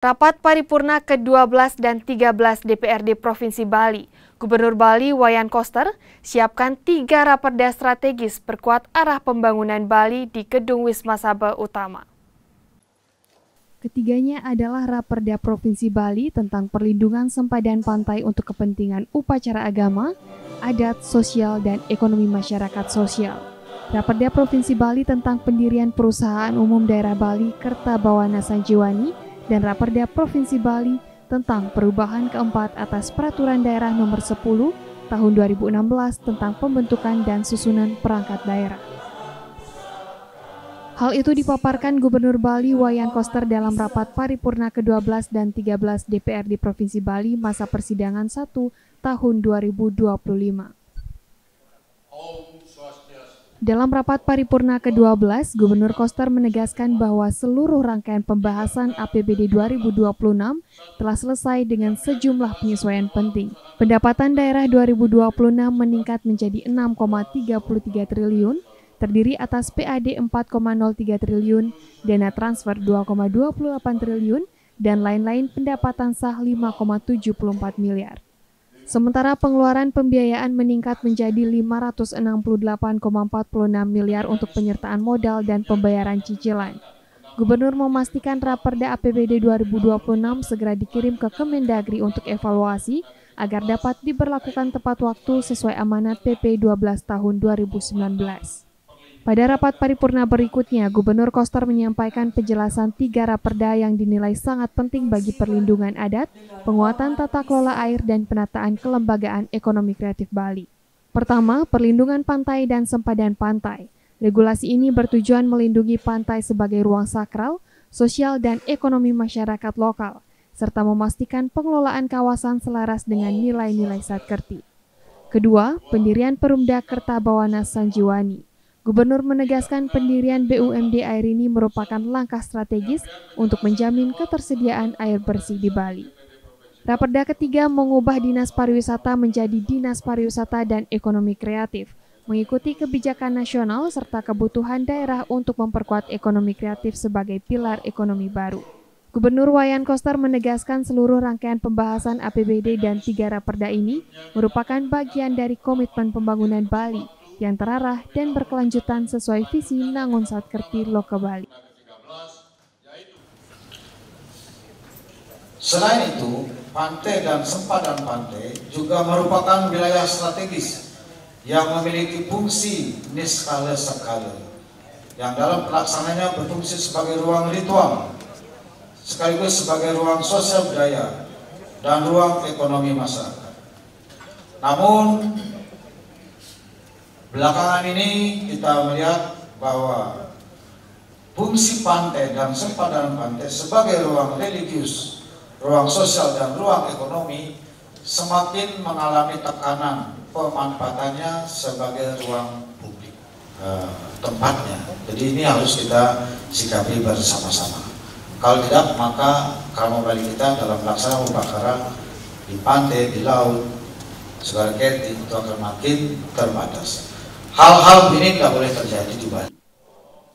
Rapat paripurna ke-12 dan 13 DPRD Provinsi Bali, Gubernur Bali Wayan Koster siapkan 3 raperda strategis perkuat arah pembangunan Bali di Gedung Wisma Sabah Utama. Ketiganya adalah Raperda Provinsi Bali tentang perlindungan sempadan pantai untuk kepentingan upacara agama, adat, sosial, dan ekonomi masyarakat sosial. Raperda Provinsi Bali tentang pendirian Perusahaan Umum Daerah Bali Kertabawana Sanjiwani dan Raperda Provinsi Bali tentang perubahan keempat atas Peraturan Daerah Nomor 10 Tahun 2016 tentang pembentukan dan susunan perangkat daerah. Hal itu dipaparkan Gubernur Bali Wayan Koster dalam rapat paripurna ke-12 dan 13 DPRD Provinsi Bali masa persidangan 1 tahun 2025. Dalam rapat paripurna ke-12, Gubernur Koster menegaskan bahwa seluruh rangkaian pembahasan APBD 2026 telah selesai dengan sejumlah penyesuaian penting. Pendapatan daerah 2026 meningkat menjadi 6,33 triliun, terdiri atas PAD 4,03 triliun, dana transfer 2,28 triliun, dan lain-lain pendapatan sah 5,74 miliar. Sementara pengeluaran pembiayaan meningkat menjadi 568,46 miliar untuk penyertaan modal dan pembayaran cicilan. Gubernur memastikan Raperda APBD 2026 segera dikirim ke Kemendagri untuk evaluasi agar dapat diberlakukan tepat waktu sesuai amanat PP 12 tahun 2019. Pada rapat paripurna berikutnya, Gubernur Koster menyampaikan penjelasan 3 raperda yang dinilai sangat penting bagi perlindungan adat, penguatan tata kelola air, dan penataan kelembagaan ekonomi kreatif Bali. Pertama, perlindungan pantai dan sempadan pantai. Regulasi ini bertujuan melindungi pantai sebagai ruang sakral, sosial, dan ekonomi masyarakat lokal, serta memastikan pengelolaan kawasan selaras dengan nilai-nilai Satkerti. Kedua, pendirian Perumda Kertabawana Sanjiwani. Gubernur menegaskan pendirian BUMD air ini merupakan langkah strategis untuk menjamin ketersediaan air bersih di Bali. Raperda ketiga mengubah Dinas Pariwisata menjadi Dinas Pariwisata dan Ekonomi Kreatif, mengikuti kebijakan nasional serta kebutuhan daerah untuk memperkuat ekonomi kreatif sebagai pilar ekonomi baru. Gubernur Wayan Koster menegaskan seluruh rangkaian pembahasan APBD dan 3 raperda ini merupakan bagian dari komitmen pembangunan Bali yang terarah dan berkelanjutan sesuai visi Nangun Satkerti Loka Bali. Selain itu, pantai dan sempadan pantai juga merupakan wilayah strategis yang memiliki fungsi niskala sekala, yang dalam pelaksananya berfungsi sebagai ruang ritual, sekaligus sebagai ruang sosial budaya dan ruang ekonomi masyarakat. Namun, belakangan ini kita melihat bahwa fungsi pantai dan sempadan pantai sebagai ruang religius, ruang sosial, dan ruang ekonomi semakin mengalami tekanan pemanfaatannya sebagai ruang publik tempatnya. Jadi ini harus kita sikapi bersama-sama. Kalau tidak, maka Karma Bali kita dalam melaksanakan upacara di pantai, di laut, segala itu akan makin terbatas. Hal-hal ini tidak boleh terjadi di Bali.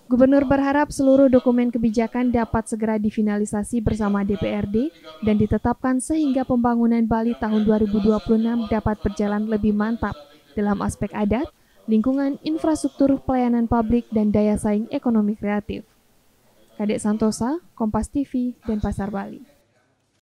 Gubernur berharap seluruh dokumen kebijakan dapat segera difinalisasi bersama DPRD dan ditetapkan sehingga pembangunan Bali tahun 2026 dapat berjalan lebih mantap dalam aspek adat, lingkungan, infrastruktur, pelayanan publik, dan daya saing ekonomi kreatif. Kadek Santosa, Kompas TV, Denpasar, Bali.